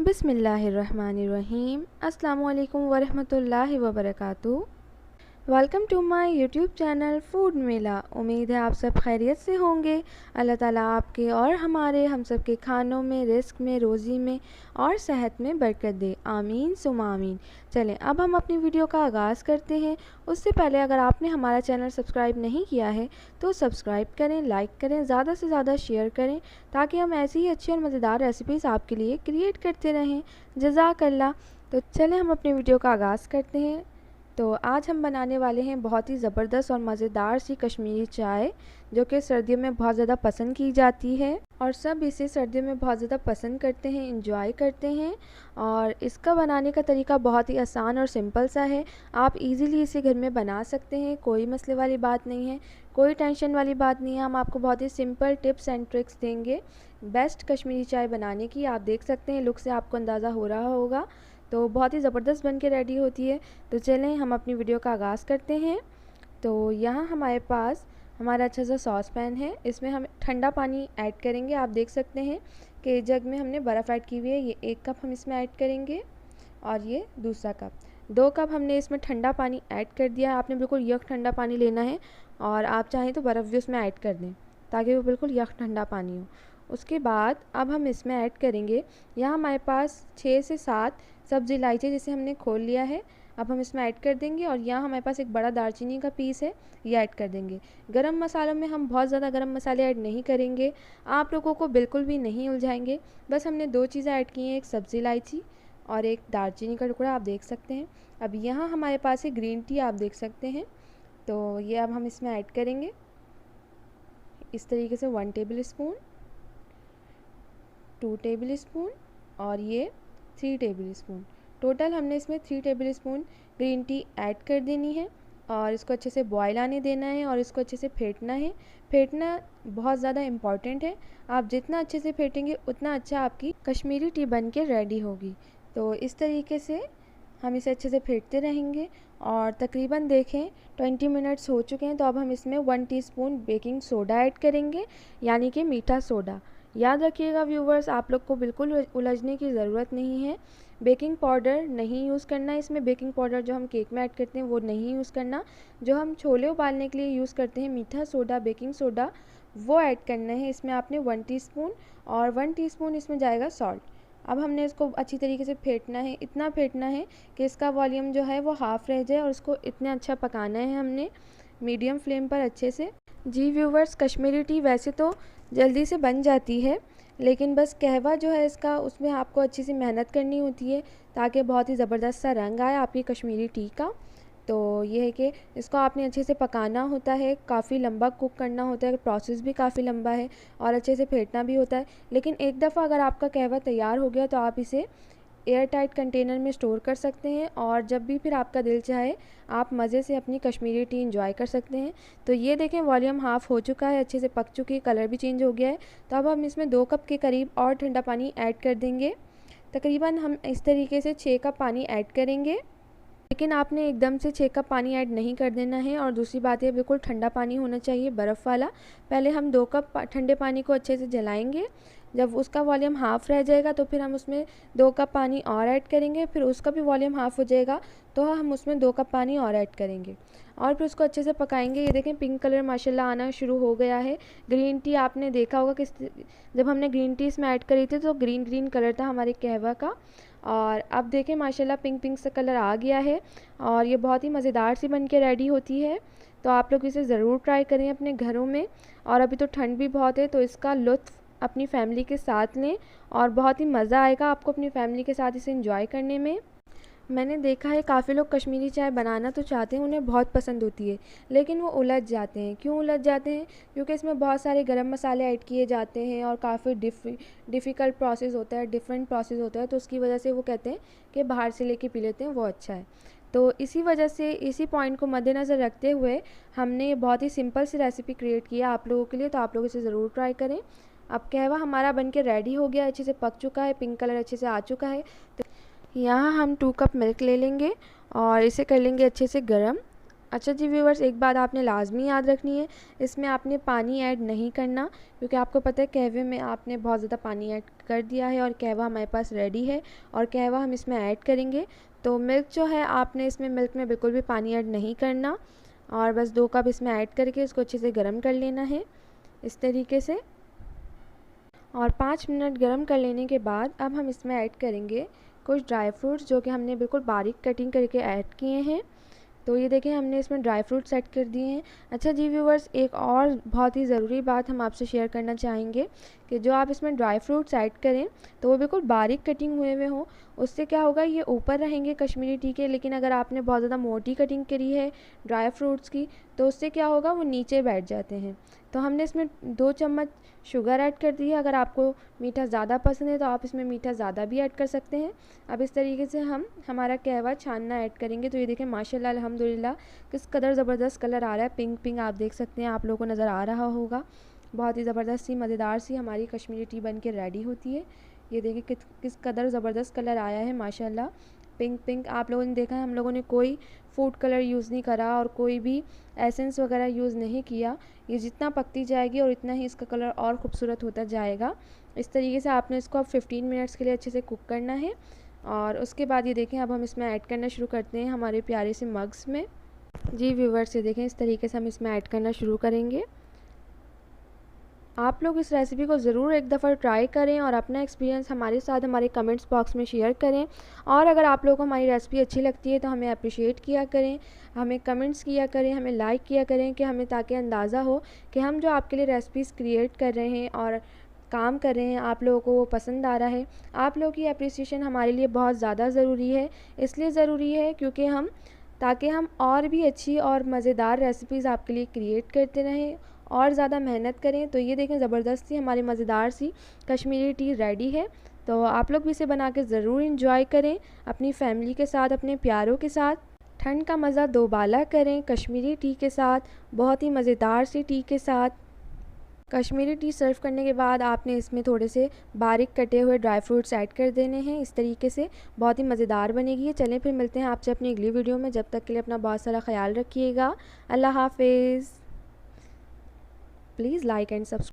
बिस्मिल्लाहिर्रहमानिर्रहीम। अस्सलामुअलैकुम वरहमतुल्लाहि वबरकातुहू। Welcome to my YouTube channel food Mela. उम्मीद है आप सब खैरियत से होंगे। अल्लाह ताला आपके और हमारे हम सब के खानों में, रिस्क में, रोज़ी में और सेहत में बरकत दे। आमीन सुम आमीन। चलें अब हम अपनी वीडियो का आगाज़ करते हैं। उससे पहले अगर आपने हमारा चैनल सब्सक्राइब नहीं किया है तो सब्सक्राइब करें, लाइक करें, ज़्यादा से ज़्यादा शेयर करें ताकि हम ऐसी ही अच्छी और मज़ेदार रेसिपीज़ आपके लिए क्रिएट करते रहें। जज़ाकल्लाह। तो चलें हम अपनी वीडियो का आगाज़ करते हैं। तो आज हम बनाने वाले हैं बहुत ही ज़बरदस्त और मज़ेदार सी कश्मीरी चाय, जो कि सर्दियों में बहुत ज़्यादा पसंद की जाती है और सब इसे सर्दियों में बहुत ज़्यादा पसंद करते हैं, इंजॉय करते हैं। और इसका बनाने का तरीका बहुत ही आसान और सिंपल सा है। आप इजीली इसे घर में बना सकते हैं, कोई मसले वाली बात नहीं है, कोई टेंशन वाली बात नहीं है। हम आपको बहुत ही सिंपल टिप्स एंड ट्रिक्स देंगे बेस्ट कश्मीरी चाय बनाने की। आप देख सकते हैं, लुक से आपको अंदाज़ा हो रहा होगा, तो बहुत ही ज़बरदस्त बन के रेडी होती है। तो चलें हम अपनी वीडियो का आगाज़ करते हैं। तो यहाँ हमारे पास हमारा अच्छा सा सॉस पैन है, इसमें हम ठंडा पानी ऐड करेंगे। आप देख सकते हैं कि जग में हमने बर्फ़ ऐड की हुई है। ये 1 कप हम इसमें ऐड करेंगे और ये दूसरा कप, 2 कप हमने इसमें ठंडा पानी ऐड कर दिया है। आपने बिल्कुल यख ठंडा पानी लेना है और आप चाहें तो बर्फ़ भी उसमें ऐड कर दें ताकि वो बिल्कुल यख ठंडा पानी हो। उसके बाद अब हम इसमें ऐड करेंगे, यहाँ हमारे पास 6 से 7 सब्ज़ी इलायची जिसे हमने खोल लिया है, अब हम इसमें ऐड कर देंगे। और यहाँ हमारे पास एक बड़ा दालचीनी का पीस है, ये ऐड कर देंगे। गरम मसालों में हम बहुत ज़्यादा गरम मसाले ऐड नहीं करेंगे, आप लोगों को बिल्कुल भी नहीं उलझाएंगे। बस हमने 2 चीज़ें ऐड की हैं, एक सब्ज़ी इलायची और एक दालचीनी का टुकड़ा, आप देख सकते हैं। अब यहाँ हमारे पास है ग्रीन टी, आप देख सकते हैं। तो ये अब हम इसमें ऐड करेंगे इस तरीके से 1 टेबल स्पून, 2 टेबल स्पून और ये 3 टेबल स्पून। टोटल हमने इसमें 3 table spoon green tea add कर देनी है और इसको अच्छे से बॉयल आने देना है और इसको अच्छे से फेंटना है। फेंटना बहुत ज़्यादा इम्पॉर्टेंट है। आप जितना अच्छे से फेंटेंगे उतना अच्छा आपकी कश्मीरी टी बन के रेडी होगी। तो इस तरीके से हम इसे अच्छे से फेंटते रहेंगे और तकरीबन देखें 20 मिनट्स हो चुके हैं। तो अब हम इसमें 1 टीस्पून बेकिंग सोडा ऐड करेंगे, यानी कि मीठा सोडा। याद रखिएगा व्यूवर्स, आप लोग को बिल्कुल उलझने की ज़रूरत नहीं है। बेकिंग पाउडर नहीं यूज़ करना, इसमें बेकिंग पाउडर जो हम केक में ऐड करते हैं वो नहीं यूज़ करना। जो हम छोले उबालने के लिए यूज़ करते हैं मीठा सोडा, बेकिंग सोडा, वो ऐड करना है। इसमें आपने 1 टीस्पून और 1 टीस्पून इसमें जाएगा सॉल्ट। अब हमने इसको अच्छी तरीके से फेंटना है, इतना फेंटना है कि इसका वॉल्यूम जो है वो हाफ़ रह जाए और इसको इतना अच्छा पकाना है हमने मीडियम फ्लेम पर अच्छे से। जी व्यूवर्स, कश्मीरी टी वैसे तो जल्दी से बन जाती है, लेकिन बस कहवा जो है इसका, उसमें आपको अच्छी सी मेहनत करनी होती है ताकि बहुत ही ज़बरदस्त सा रंग आए आपकी कश्मीरी टी का। तो ये है कि इसको आपने अच्छे से पकाना होता है, काफ़ी लंबा कुक करना होता है, प्रोसेस भी काफ़ी लंबा है और अच्छे से फेंटना भी होता है। लेकिन एक दफ़ा अगर आपका कहवा तैयार हो गया तो आप इसे एयर टाइट कंटेनर में स्टोर कर सकते हैं और जब भी फिर आपका दिल चाहे आप मज़े से अपनी कश्मीरी टी इंजॉय कर सकते हैं। तो ये देखें, वॉल्यूम हाफ़ हो चुका है, अच्छे से पक चुकी है, कलर भी चेंज हो गया है। तो अब हम इसमें 2 कप के करीब और ठंडा पानी ऐड कर देंगे। तकरीबन हम इस तरीके से 6 कप पानी ऐड करेंगे, लेकिन आपने एकदम से 6 कप पानी ऐड नहीं कर देना है। और दूसरी बात है, बिल्कुल ठंडा पानी होना चाहिए, बर्फ़ वाला। पहले हम 2 कप ठंडे पानी को अच्छे से जलाएंगे, जब उसका वॉल्यूम हाफ़ रह जाएगा तो फिर हम उसमें 2 कप पानी और ऐड करेंगे, फिर उसका भी वॉल्यूम हाफ़ हो जाएगा तो हम उसमें 2 कप पानी और ऐड करेंगे और फिर उसको अच्छे से पकाएंगे। ये देखें, पिंक कलर माशाल्लाह आना शुरू हो गया है। ग्रीन टी आपने देखा होगा कि जब हमने ग्रीन टी इसमें ऐड करी थी तो ग्रीन ग्रीन कलर था हमारे कहवा का, और अब देखें माशाल्लाह पिंक पिंक सा कलर आ गया है और ये बहुत ही मज़ेदार सी बन के रेडी होती है। तो आप लोग इसे ज़रूर ट्राई करें अपने घरों में। और अभी तो ठंड भी बहुत है तो इसका लुत्फ़ अपनी फ़ैमिली के साथ लें और बहुत ही मज़ा आएगा आपको अपनी फ़ैमिली के साथ इसे एंजॉय करने में। मैंने देखा है काफ़ी लोग कश्मीरी चाय बनाना तो चाहते हैं, उन्हें बहुत पसंद होती है, लेकिन वो उलझ जाते हैं। क्यों उलझ जाते हैं? क्योंकि इसमें बहुत सारे गरम मसाले ऐड किए जाते हैं और काफ़ी डिफ़िकल्ट प्रोसेस होता है, डिफरेंट प्रोसेस होता है, तो उसकी वजह से वो कहते हैं कि बाहर से लेके पी लेते हैं, वो अच्छा है। तो इसी वजह से, इसी पॉइंट को मद्देनज़र रखते हुए हमने ये बहुत ही सिंपल सी रेसिपी क्रिएट की है आप लोगों के लिए। तो आप लोग इसे ज़रूर ट्राई करें। अब कहवा हमारा बन के रेडी हो गया, अच्छे से पक चुका है, पिंक कलर अच्छे से आ चुका है। तो यहाँ हम 2 कप मिल्क ले लेंगे और इसे कर लेंगे अच्छे से गर्म। अच्छा जी व्यूवर्स, एक बात आपने लाजमी याद रखनी है, इसमें आपने पानी ऐड नहीं करना, क्योंकि आपको पता है कहवे में आपने बहुत ज़्यादा पानी ऐड कर दिया है और कहवा हमारे पास रेडी है और कहवा हम इसमें ऐड करेंगे। तो मिल्क जो है आपने इसमें मिल्क में बिल्कुल भी पानी ऐड नहीं करना और बस 2 कप इसमें ऐड करके इसको अच्छे से गर्म कर लेना है इस तरीके से। और 5 मिनट गर्म कर लेने के बाद अब हम इसमें ऐड करेंगे कुछ ड्राई फ्रूट्स जो कि हमने बिल्कुल बारीक कटिंग करके ऐड किए हैं। तो ये देखें हमने इसमें ड्राई फ्रूट्स ऐड कर दिए हैं। अच्छा जी व्यूवर्स, एक और बहुत ही ज़रूरी बात हम आपसे शेयर करना चाहेंगे कि जो आप इसमें ड्राई फ्रूट्स ऐड करें तो वो बिल्कुल बारीक कटिंग हुए हुए हों। उससे क्या होगा, ये ऊपर रहेंगे कश्मीरी टी के, लेकिन अगर आपने बहुत ज़्यादा मोटी कटिंग करी है ड्राई फ्रूट्स की तो उससे क्या होगा, वो नीचे बैठ जाते हैं। तो हमने इसमें 2 चम्मच शुगर ऐड कर दी है। अगर आपको मीठा ज़्यादा पसंद है तो आप इसमें मीठा ज़्यादा भी ऐड कर सकते हैं। अब इस तरीके से हम हमारा कहवा छानना ऐड करेंगे। तो ये देखें माशाल्लाह अल्हम्दुलिल्लाह किस कदर ज़बरदस्त कलर आ रहा है, पिंक पिंक आप देख सकते हैं, आप लोगों को नज़र आ रहा होगा। बहुत ही ज़बरदस्त सी मज़ेदार सी हमारी कश्मीरी टी बन के रेडी होती है। ये देखिए किस कदर ज़बरदस्त कलर आया है माशाल्लाह, पिंक पिंक। आप लोगों ने देखा है हम लोगों ने कोई फूड कलर यूज़ नहीं करा और कोई भी एसेंस वगैरह यूज़ नहीं किया। ये जितना पकती जाएगी और इतना ही इसका कलर और ख़ूबसूरत होता जाएगा। इस तरीके से आपने इसको अब 15 मिनट्स के लिए अच्छे से कुक करना है। और उसके बाद ये देखें अब हम इसमें ऐड करना शुरू करते हैं हमारे प्यारे से मग्स में। जी व्यूवर्स, ये देखें इस तरीके से हम इसमें ऐड करना शुरू करेंगे। आप लोग इस रेसिपी को ज़रूर एक दफ़ा ट्राई करें और अपना एक्सपीरियंस हमारे साथ हमारे कमेंट्स बॉक्स में शेयर करें। और अगर आप लोगों को हमारी रेसिपी अच्छी लगती है तो हमें अप्रिशिएट किया करें, हमें कमेंट्स किया करें, हमें लाइक किया करें, कि हमें ताकि अंदाज़ा हो कि हम जो आपके लिए रेसिपीज़ क्रिएट कर रहे हैं और काम कर रहे हैं आप लोगों को वो पसंद आ रहा है। आप लोगों की अप्रिसिएशन हमारे लिए बहुत ज़्यादा ज़रूरी है। इसलिए ज़रूरी है क्योंकि ताकि हम और भी अच्छी और मज़ेदार रेसिपीज़ आपके लिए क्रिएट करते रहें और ज़्यादा मेहनत करें। तो ये देखें ज़बरदस्त सी हमारी मज़ेदार सी कश्मीरी टी रेडी है। तो आप लोग भी इसे बना के ज़रूर इंजॉय करें अपनी फैमिली के साथ, अपने प्यारों के साथ। ठंड का मज़ा दोबाला करें कश्मीरी टी के साथ, बहुत ही मज़ेदार सी टी के साथ। कश्मीरी टी सर्व करने के बाद आपने इसमें थोड़े से बारीक कटे हुए ड्राई फ्रूट्स ऐड कर देने हैं। इस तरीके से बहुत ही मज़ेदार बनेगी ये। चलें फिर मिलते हैं आपसे अपनी अगली वीडियो में। जब तक के लिए अपना बहुत सारा ख्याल रखिएगा। अल्लाह हाफिज़। Please like and subscribe.